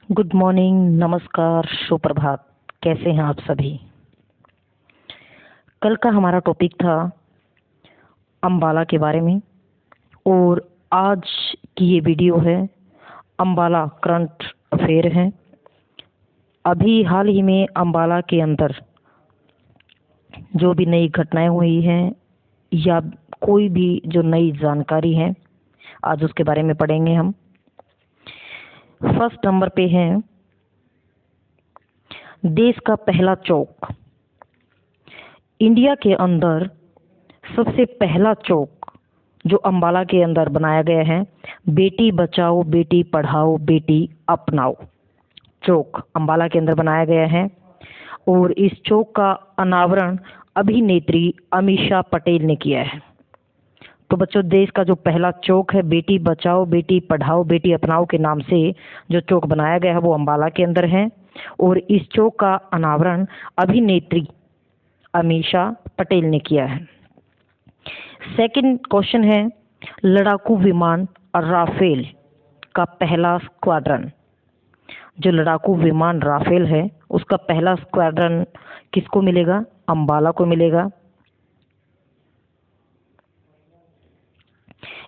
Good morning, नमस्कार, सुप्रभात। कैसे हैं आप सभी। कल का हमारा टॉपिक था अम्बाला के बारे में और आज की ये वीडियो है अम्बाला करंट अफेयर है। अभी हाल ही में अम्बाला के अंदर जो भी नई घटनाएं हुई हैं या कोई भी जो नई जानकारी है आज उसके बारे में पढ़ेंगे हम। फर्स्ट नंबर पे है देश का पहला चौक। इंडिया के अंदर सबसे पहला चौक जो अम्बाला के अंदर बनाया गया है, बेटी बचाओ बेटी पढ़ाओ बेटी अपनाओ चौक अम्बाला के अंदर बनाया गया है। और इस चौक का अनावरण अभिनेत्री अमीषा पटेल ने किया है। तो बच्चों, देश का जो पहला चौक है बेटी बचाओ बेटी पढ़ाओ बेटी अपनाओ के नाम से जो चौक बनाया गया है वो अम्बाला के अंदर है और इस चौक का अनावरण अभिनेत्री अमीषा पटेल ने किया है। सेकंड क्वेश्चन है लड़ाकू विमान राफेल का पहला स्क्वाड्रन। जो लड़ाकू विमान राफेल है उसका पहला स्क्वाड्रन किसको मिलेगा? अम्बाला को मिलेगा।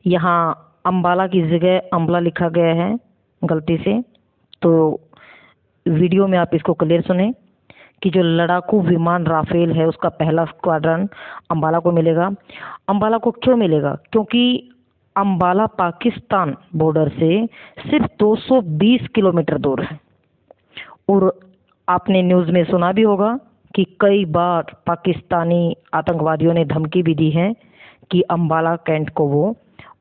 यहाँ अम्बाला की जगह अम्बला लिखा गया है गलती से, तो वीडियो में आप इसको क्लियर सुने कि जो लड़ाकू विमान राफेल है उसका पहला स्क्वाड्रन अम्बाला को मिलेगा। अम्बाला को क्यों मिलेगा? क्योंकि अम्बाला पाकिस्तान बॉर्डर से सिर्फ 220 किलोमीटर दूर है। और आपने न्यूज़ में सुना भी होगा कि कई बार पाकिस्तानी आतंकवादियों ने धमकी भी दी है कि अम्बाला कैंट को वो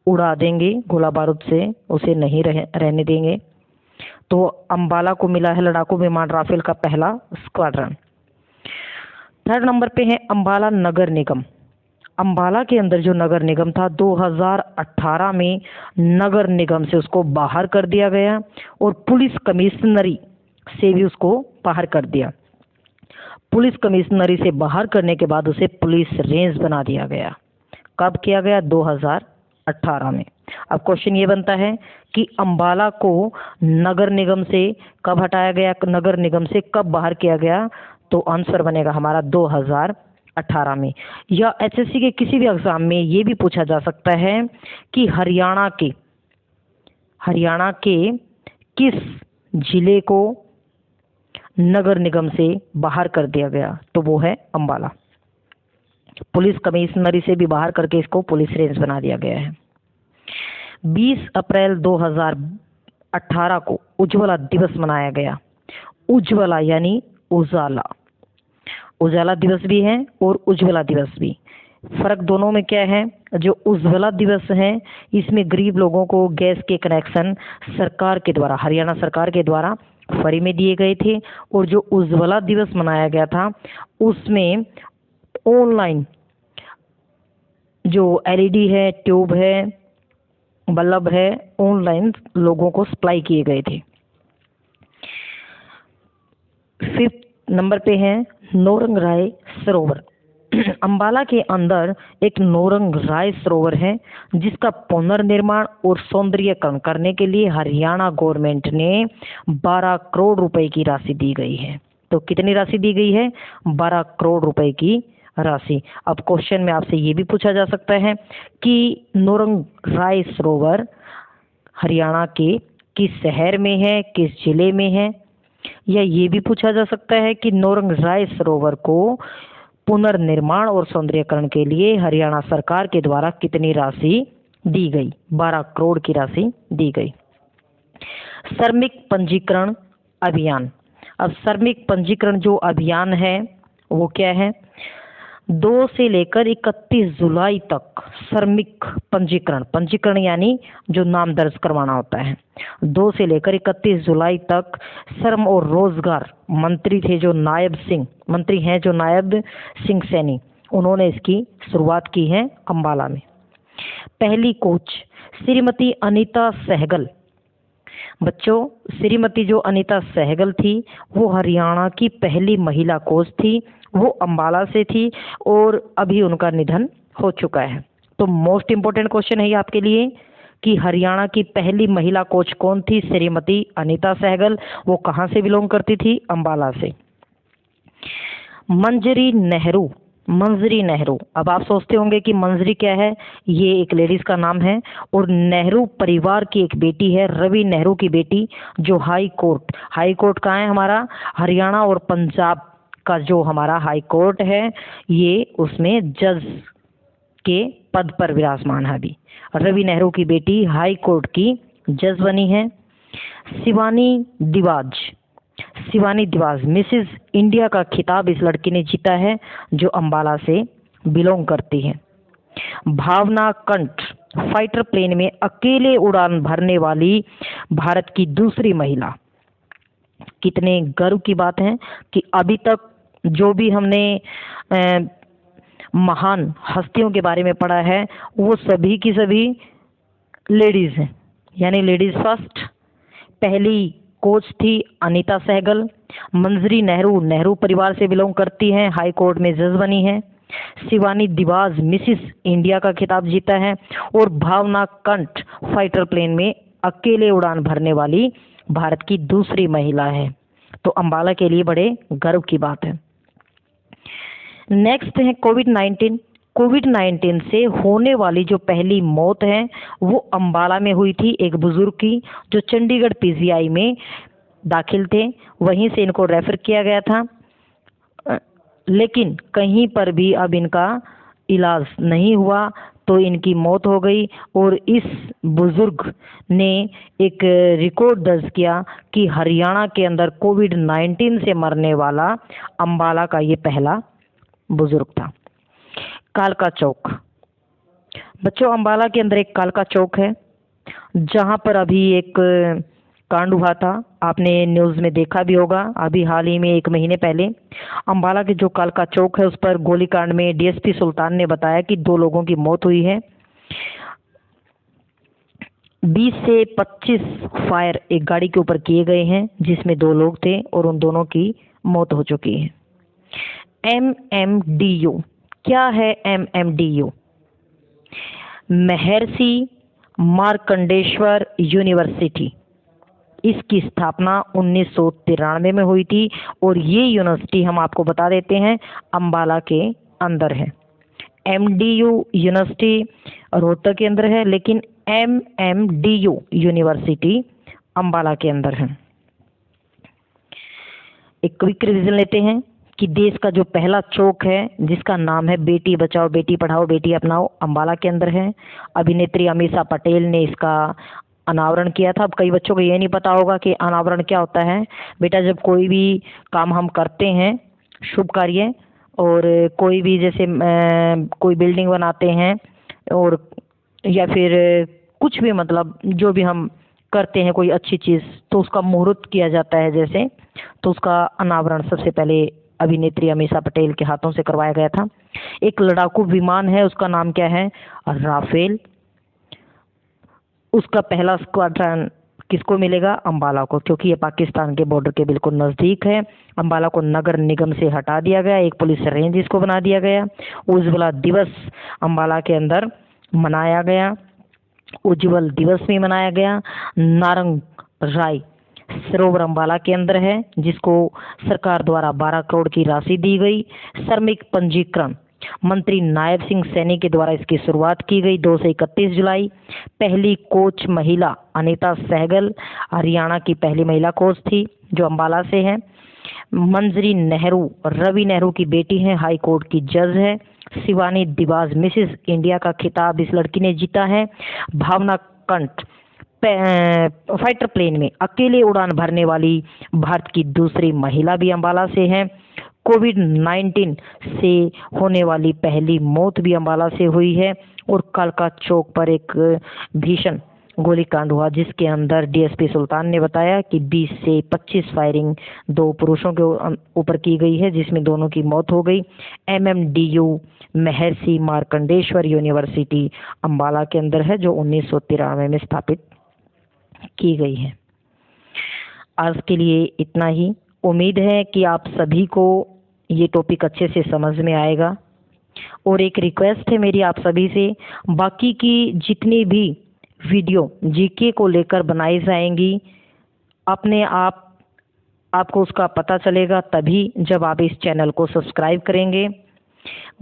उड़ा देंगे गोला बारूद से, उसे नहीं रहने देंगे। तो अम्बाला को मिला है लड़ाकू विमान राफेल का पहला स्क्वाड्रन। थर्ड नंबर पे है अम्बाला नगर निगम। अम्बाला के अंदर जो नगर निगम था 2018 में नगर निगम से उसको बाहर कर दिया गया और पुलिस कमिश्नरी से भी उसको बाहर कर दिया। पुलिस कमिश्नरी से बाहर करने के बाद उसे पुलिस रेंज बना दिया गया। कब किया गया? 2018 में। अब क्वेश्चन ये बनता है कि अम्बाला को नगर निगम से कब हटाया गया, नगर निगम से कब बाहर किया गया? तो आंसर बनेगा हमारा 2018 में। या एचएससी के किसी भी एग्जाम में ये भी पूछा जा सकता है कि हरियाणा के किस जिले को नगर निगम से बाहर कर दिया गया? तो वो है अम्बाला। पुलिस कमिश्नरी से भी बाहर करके इसको पुलिस रेंज बना दिया गया है। 20 अप्रैल 2018 को उज्ज्वला दिवस मनाया गया। उज्ज्वला यानी उजाला, उजाला दिवस भी है और उज्ज्वला दिवस भी। फर्क दोनों में क्या है? जो उज्ज्वला दिवस है इसमें गरीब लोगों को गैस के कनेक्शन सरकार के द्वारा, हरियाणा सरकार के द्वारा फ्री में दिए गए थे। और जो उज्ज्वला दिवस मनाया गया था उसमें ऑनलाइन जो एलईडी है, ट्यूब है, बल्ब है, ऑनलाइन लोगों को सप्लाई किए गए थे। फिफ्थ नंबर पे है नौरंग राय सरोवर। अम्बाला के अंदर एक नौरंग राय सरोवर है जिसका पुनर्निर्माण और सौंदर्यीकरण करने के लिए हरियाणा गवर्नमेंट ने 12 करोड़ रुपए की राशि दी गई है। तो कितनी राशि दी गई है? 12 करोड़ रुपए की राशि। अब क्वेश्चन में आपसे ये भी पूछा जा सकता है कि नौरंग राय सरोवर हरियाणा के किस शहर में है, किस जिले में है? या ये भी पूछा जा सकता है कि नौरंग राय सरोवर को पुनर्निर्माण और सौंदर्यीकरण के लिए हरियाणा सरकार के द्वारा कितनी राशि दी गई? 12 करोड़ की राशि दी गई। श्रमिक पंजीकरण अभियान। अब श्रमिक पंजीकरण जो अभियान है वो क्या है? 2 से लेकर 31 जुलाई तक श्रमिक पंजीकरण यानी जो नाम दर्ज करवाना होता है, 2 से लेकर 31 जुलाई तक श्रम और रोजगार मंत्री थे जो नायब सिंह सैनी, उन्होंने इसकी शुरुआत की है अम्बाला में। पहली कोच श्रीमती अनीता सहगल। बच्चों, श्रीमती जो अनीता सहगल थी वो हरियाणा की पहली महिला कोच थी। वो अम्बाला से थी और अभी उनका निधन हो चुका है। तो मोस्ट इम्पोर्टेंट क्वेश्चन है ये आपके लिए कि हरियाणा की पहली महिला कोच कौन थी? श्रीमती अनीता सहगल। वो कहाँ से बिलोंग करती थी? अंबाला से। मंजरी नेहरू। मंजरी नेहरू, अब आप सोचते होंगे कि मंजरी क्या है। ये एक लेडीज का नाम है और नेहरू परिवार की एक बेटी है, रवि नेहरू की बेटी, जो हाई कोर्ट कहाँ है हमारा? हरियाणा और पंजाब का जो हमारा हाई कोर्ट है, ये उसमें जज के पद पर विराजमान है अभी। रवि नेहरू की बेटी हाई कोर्ट की जज बनी है। शिवानी दिवाज। शिवानी दिवाज मिसेस इंडिया का खिताब इस लड़की ने जीता है, जो अंबाला से बिलोंग करती है। भावना कंठ, फाइटर प्लेन में अकेले उड़ान भरने वाली भारत की दूसरी महिला। कितने गर्व की बात है कि अभी तक जो भी हमने महान हस्तियों के बारे में पढ़ा है, वो सभी की सभी लेडीज हैं, यानी लेडीज फर्स्ट। पहली कोच थी अनीता सहगल। मंजरी नेहरू नेहरू परिवार से बिलोंग करती हैं, हाई कोर्ट में जज बनी है। शिवानी दिवाज मिसिस इंडिया का खिताब जीता है और भावना कंठ फाइटर प्लेन में अकेले उड़ान भरने वाली भारत की दूसरी महिला है। तो अंबाला के लिए बड़े गर्व की बात है। नेक्स्ट है कोविड-19। कोविड-19 से होने वाली जो पहली मौत है वो अंबाला में हुई थी, एक बुजुर्ग की, जो चंडीगढ़ पीजीआई में दाखिल थे। वहीं से इनको रेफर किया गया था, लेकिन कहीं पर भी अब इनका इलाज नहीं हुआ, तो इनकी मौत हो गई। और इस बुजुर्ग ने एक रिकॉर्ड दर्ज किया कि हरियाणा के अंदर कोविड-19 से मरने वाला अंबाला का ये पहला बुजुर्ग था। कालका चौक। बच्चों, अंबाला के अंदर एक कालका चौक है, जहां पर अभी एक कांड हुआ था। आपने न्यूज़ में देखा भी होगा, अभी हाल ही में 1 महीने पहले अंबाला के जो कालका चौक है उस पर गोलीकांड में डीएसपी सुल्तान ने बताया कि 2 लोगों की मौत हुई है। 20 से 25 फायर एक गाड़ी के ऊपर किए गए हैं, जिसमें 2 लोग थे और उन दोनों की मौत हो चुकी है। MMDU क्या है? MMDU महर्षि मार्कंडेश्वर यूनिवर्सिटी। इसकी स्थापना 1993 में हुई थी और ये यूनिवर्सिटी हम आपको बता देते हैं अंबाला के अंदर है। MDU यूनिवर्सिटी रोहतक के अंदर है, लेकिन MMDU यूनिवर्सिटी अंबाला के अंदर है। एक क्विक रिवीजन लेते हैं कि देश का जो पहला चौक है, जिसका नाम है बेटी बचाओ बेटी पढ़ाओ बेटी अपनाओ, अंबाला के अंदर है। अभिनेत्री अमीषा पटेल ने इसका अनावरण किया था। अब कई बच्चों को ये नहीं पता होगा कि अनावरण क्या होता है। बेटा, जब कोई भी काम हम करते हैं, शुभ कार्य, और कोई भी जैसे कोई बिल्डिंग बनाते हैं और या फिर कुछ भी, मतलब जो भी हम करते हैं कोई अच्छी चीज़, तो उसका मुहूर्त किया जाता है जैसे, तो उसका अनावरण सबसे पहले अभिनेत्री अमीषा पटेल के हाथों से करवाया गया था। एक लड़ाकू विमान है, उसका नाम क्या है? राफेल। उसका पहला स्क्वाड्रन किसको मिलेगा? अंबाला को, क्योंकि ये पाकिस्तान के बॉर्डर के बिल्कुल नज़दीक है। अंबाला को नगर निगम से हटा दिया गया, एक पुलिस रेंज इसको बना दिया गया। उज्ज्वला दिवस अंबाला के अंदर मनाया गया, उज्ज्वल दिवस भी मनाया गया। नारंग राय सरोवर अंबाला के अंदर है, जिसको सरकार द्वारा 12 करोड़ की राशि दी गई। श्रमिक पंजीकरण मंत्री नायब सिंह सैनी के द्वारा इसकी शुरुआत की गई 2 से 31 जुलाई। पहली कोच महिला अनीता सहगल हरियाणा की पहली महिला कोच थी, जो अंबाला से है। मंजरी नेहरू रवि नेहरू की बेटी है, हाई कोर्ट की जज है। शिवानी दिवाज मिसेस इंडिया का खिताब इस लड़की ने जीता है। भावना कंठ फाइटर प्लेन में अकेले उड़ान भरने वाली भारत की दूसरी महिला भी अंबाला से है। कोविड-19 से होने वाली पहली मौत भी अंबाला से हुई है। और कालका चौक पर एक भीषण गोलीकांड हुआ, जिसके अंदर डीएसपी सुल्तान ने बताया कि 20 से 25 फायरिंग 2 पुरुषों के ऊपर की गई है, जिसमें दोनों की मौत हो गई। MMDU महर्षि मार्कंडेश्वर यूनिवर्सिटी अंबाला के अंदर है, जो 1993 में स्थापित की गई है। आज के लिए इतना ही। उम्मीद है कि आप सभी को ये टॉपिक अच्छे से समझ में आएगा। और एक रिक्वेस्ट है मेरी आप सभी से, बाकी की जितनी भी वीडियो जीके को लेकर बनाई जाएंगी। अपने आप आपको उसका पता चलेगा तभी जब आप इस चैनल को सब्सक्राइब करेंगे।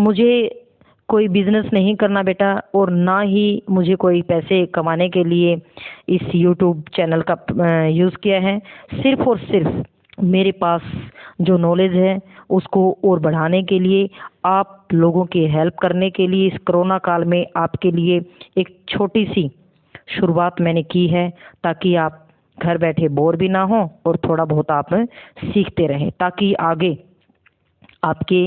मुझे कोई बिजनेस नहीं करना बेटा, और ना ही मुझे कोई पैसे कमाने के लिए इस यूट्यूब चैनल का यूज़ किया है। सिर्फ और सिर्फ मेरे पास जो नॉलेज है उसको और बढ़ाने के लिए, आप लोगों की हेल्प करने के लिए, इस कोरोना काल में आपके लिए एक छोटी सी शुरुआत मैंने की है, ताकि आप घर बैठे बोर भी ना हो और थोड़ा बहुत आप सीखते रहें, ताकि आगे आपके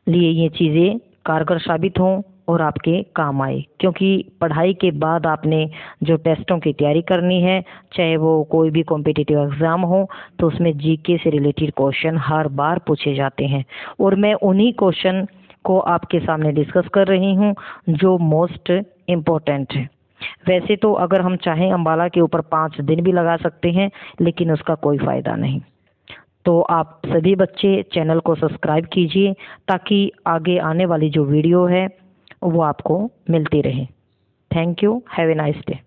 लिए ये चीज़ें कारगर साबित हों और आपके काम आए। क्योंकि पढ़ाई के बाद आपने जो टेस्टों की तैयारी करनी है, चाहे वो कोई भी कॉम्पिटिटिव एग्ज़ाम हो, तो उसमें जीके से रिलेटेड क्वेश्चन हर बार पूछे जाते हैं, और मैं उन्हीं क्वेश्चन को आपके सामने डिस्कस कर रही हूँ जो मोस्ट इम्पोर्टेंट है। वैसे तो अगर हम चाहें अम्बाला के ऊपर 5 दिन भी लगा सकते हैं, लेकिन उसका कोई फ़ायदा नहीं। तो आप सभी बच्चे चैनल को सब्सक्राइब कीजिए, ताकि आगे आने वाली जो वीडियो है वो आपको मिलती रहे। Thank you, have a nice day.